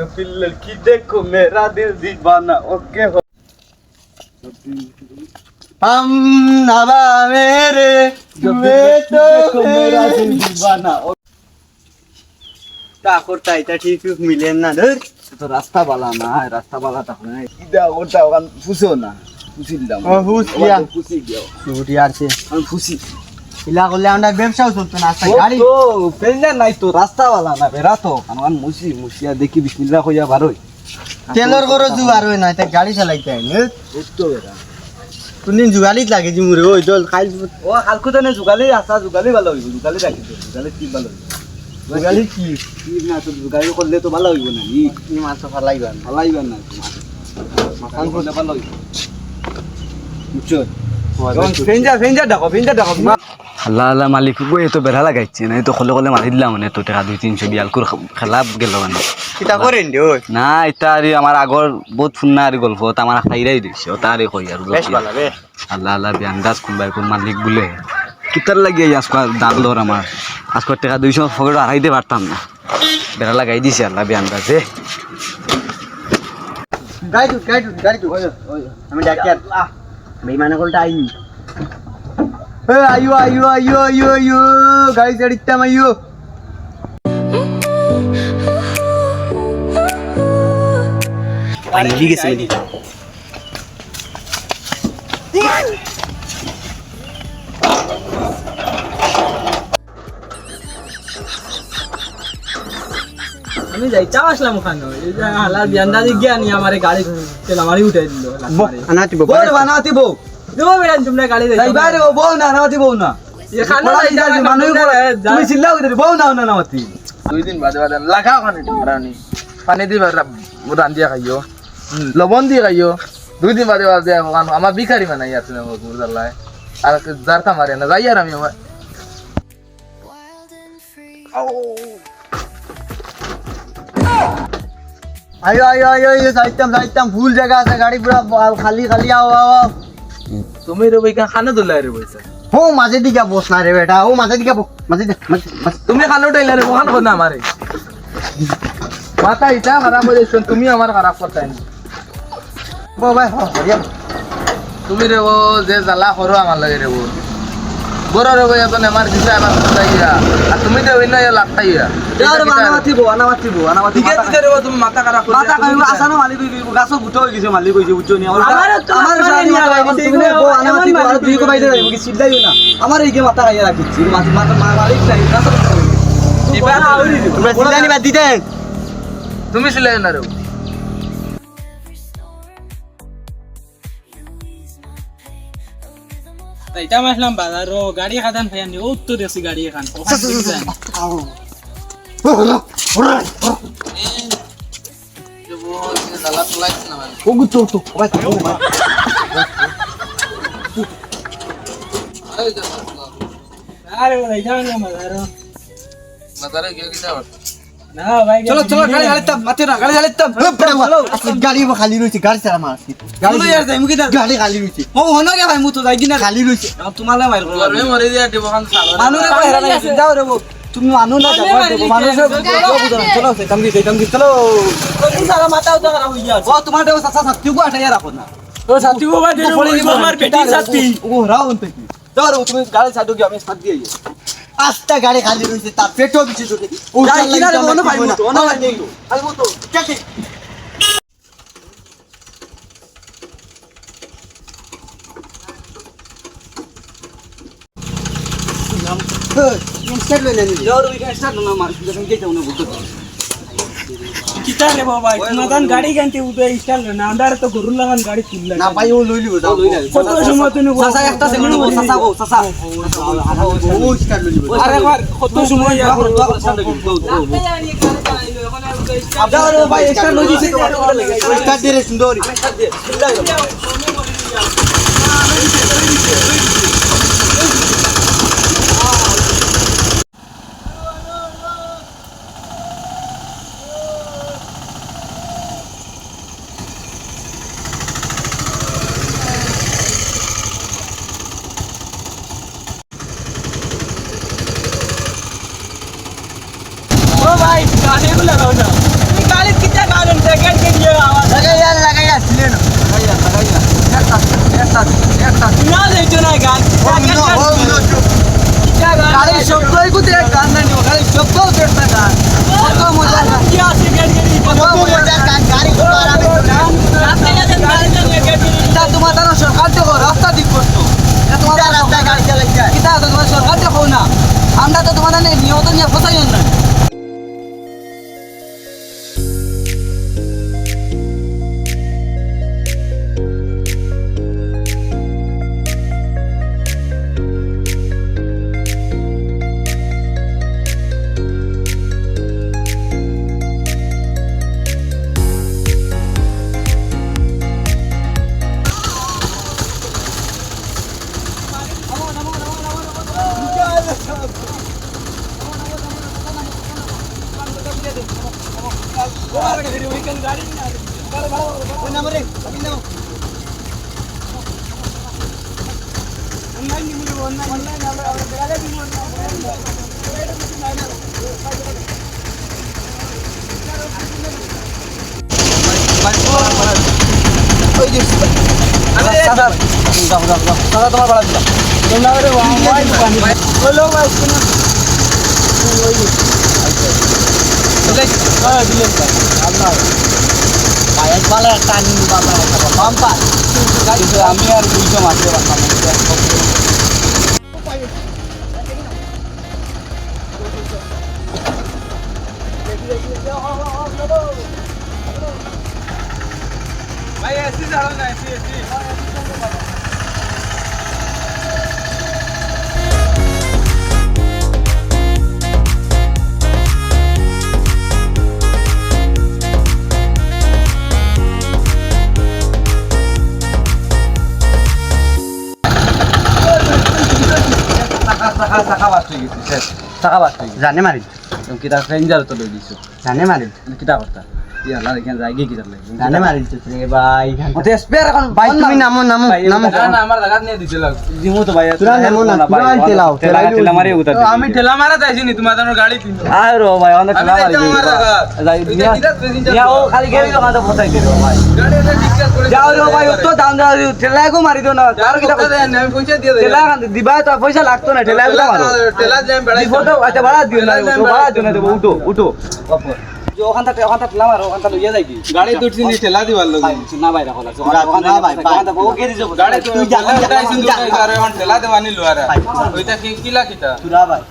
जो फिर लड़की देखो मेरा दिल दीवाना ओके हो हम नवा मेरे तो मेरा दिल दीवाना তা করতে এটা ঠিক মিলেন না ধর তো রাস্তা বালা না রাস্তা বালা তা না ইদা ওটা ওখান ফুসো না ফুসিল দাম ও ফুসিয়া ফুসি গিয়ে ছুটি আছে আমি ফুসি ইলা করলে আমরা ব্যবসাও চলতো না আস্তে গাড়ি তো পেঞ্জা নাই তো রাস্তা বালা না বেরা তো কারণ মুসিয়া দেখি বিসমিল্লাহ কইয়া বারোই তেলর করো জু বারোই না তা গাড়ি চালাইতে আই না তো বেরা তুমি জুগালিত লাগে জি মুরে ওই জল খাইল ও কালকুতনে জুগালি আসা জুগালি ভালো হইব জুগালি রাখি তো জুগালি কি ভালো হইব জুগালি কি না তো জুগালি করলে তো ভালো হইব না ই মাছ ফালাইবা না মাথান করলে ভালো হইব বুঝছো ফেঞ্জা ডাকো আল্লাহ আল্লাহ মালিক কই তো বেড়া লাগাইছে না তো খলে মারি দিলাম মানে তো টাকা 2-300 বিয়াল করে খেলা গেল মানে কিটা করেন রে ওই না এটা আর আমার আগর বহুত ফুন্না আর গল্প তো আমার খাইরাই দিছে ও তারে কই আর বেশ ভালো রে আল্লাহ আল্লাহ বিয়ান্দাজ কোনবাই কোন মালিক বলে কিতার লাগিয়ে আজকে দাগলোর আমার আজকে টাকা 200 ফগড় আড়াইতে পারতাম না বেড়া লাগাই দিছে আল্লাহ বিয়ান্দাজে গাড়ি ওই আমি ডাক্তার বেঈমান কলটা আই আয়ো গাড়ি চড়িতাম আয়ো পানি গেছে আমি যাইতাম আসলাম ওখানে হালাল বিয়ান্দাজি গিয়া নি আমারে গাড়ি তেল আমারই উঠাই দিল আনাতিবো বানাতিবো দেবো বেরান তোমরা গাড়ি যাই বাইরে বউ না নামাতি বউ না এ খানা যাই মানুষ তুমি চিল্লাও করে বউ না না নামাতি দুই দিন বাদে লাগা ওখানে তোমরা নি পানি দিবা রান্দিয়া খাইও লবণ দিয়ে খাইও দুই দিন বাদে ওখানে আমার ভিখারি বানাই আছে না মুরদাল্লাহ আর জারতা মারে না যাই আর আমি আয়ো যাইতাম ভুল জায়গা আছে গাড়ি পুরা খালি আও তুমি রে ভাই খানা দোলা রে বইছা হো মাঝে দিকে বস না রে বেটা ও মাঝে দিকে মাঝে তুমি খানা উঠাইলা রে ওখান কোন আমারে মাথা ইটা খারাপ হয়ে যাচ্ছে তুমি আমার খারাপ করতে না বাবা হরিয়া তুমি রে ও যে জ্বালা করো আমার লাগে রে ও বড় রে ভাই এখন আমার দিশা আমার যাইয়া আর তুমি তো ওইনা লাগতাইয়া আর আনামাতিবো ঠিক আছে রে তুমি মাথা খারাপ করে মাথা খাইবো আসানো মালি গাছ গুটো হই গেছে মালি কইছে বুঝছো নি আমার সাথে তুমি বো আনামাতিবো আর তুই কো বাইরে যাইবো কি সিল্লাইও না আমার এইকে মাথা খাইয়া রাখিছি মাথা মালিক নাই গাছ দিবা তোমরা সিল্লানি বাদ দিতে তুমি সিল্লাইও না রে তাইটা মাসলাম বাজারো গাড়ি খাদান ফায়ানি ও তো দেখছি গাড়ি খান ওখান থেকে যান গাড়ি খালি রয়েছে গাড়ি চালা মার গাড়ি খালি রয়েছে ও হনো রে ভাই মু তো যাই কিনা খালি রয়েছে তোমালে মার মরে দিয়া দেব খান মানুরে হেরা নাই যাও রে তুমি মানু না যাও মানুষে চলো সেটাম চলো তুমি সারা মাথা উঠা খারাপ হই যাচ্ছে ও তোমার দেব সাথে সাথী গো আটাইয়া রাখো না তো সাথী গো বা দেব আমার পেটি সাথী ও রাও অন্তে কি যাও তুমি গাড়ি ছাড়ো কি আমি সাথ দিয়ে আস্তা গাড়ি খালি রইছে তার পেটও বিছে তোকে ও চালাই না মনে পাইবো তো না নেই আইবো তো চাকে ইনস্টাগ্রাম ले ले যাও রে ইনস্টাগ্রাম না মার যখন কে যাও না বলতো কিতা রে বাবা ইমাদান গাড়ি গানতে উঠে ইনস্টাগ্রাম না আন্দারে তো গরুর লাগান গাড়ি তুললা না ভাই ও লই লিবো যাও কত সময় তুমি সাসা একটা সেকেন্ড বল সাসা ও স্টার্ট লই লিবো আরে মার কত সময় ইয়া করো যাও রে ভাই স্টার্ট লই দিছি স্টার্ট দে রে সুন্দরী স্টার্ট দে भाई गाने को लगाओ ना गाड़ी कितना তোমার ভাড়া দিলাম আমি আর 200 মারতে পারলাম ভাই এসি জানো না এসি জানে মারি কিতা রেঞ্জার তো লই দিছো জানে মারি কিতা করতা ইয়ালা এখানে যাই গিয়ে কিতা লাগবে জানে মারি তো রে ভাই ওতে স্পেয়ার এখন ভাই তুমি নামো না আমার জায়গা নিয়ে দিছিল দিমু তো ভাই তোরা নামো না ভাই ঠেলা মারি উতা আমি ঠেলা মারা যাইছি নি তোমাদের গাড়ি পিনো আয় রো ভাই অনেক ঠেলা মারি যাই ইয়া ও খালি গেলি তো কাঁদা ফসাই দিলো ভাই গাড়িতে ডিসকাস করে যাও রো ভাই তো দাম দাও ঠেলা কো মারি দো না আর কিতা আমি পয়সা দিয়ে দেই ঠেলা দিবা তো পয়সা লাগতো না ঠেলা কো মারো ঠেলা যাই বেড়াই ফটো আচ্ছা ভাড়া দিও না তো ভাড়া দিও না উঠো উঠো जो ওখানটা ঠেলা মারো ওখানটা লইয়া যাই কি গাড়ি দুটছি নি ঠেলা দিবার লাগি না ভাই রাখো লাগছো ওখানটা ভাই ওখানটা বউ কে দিছো গাড়ি তুই যা উঠাইছিস দুটাই করে ওখান ঠেলা দেওয়ানি লুয়ারা ওইটা কি কিলা কিটা তুরা ভাই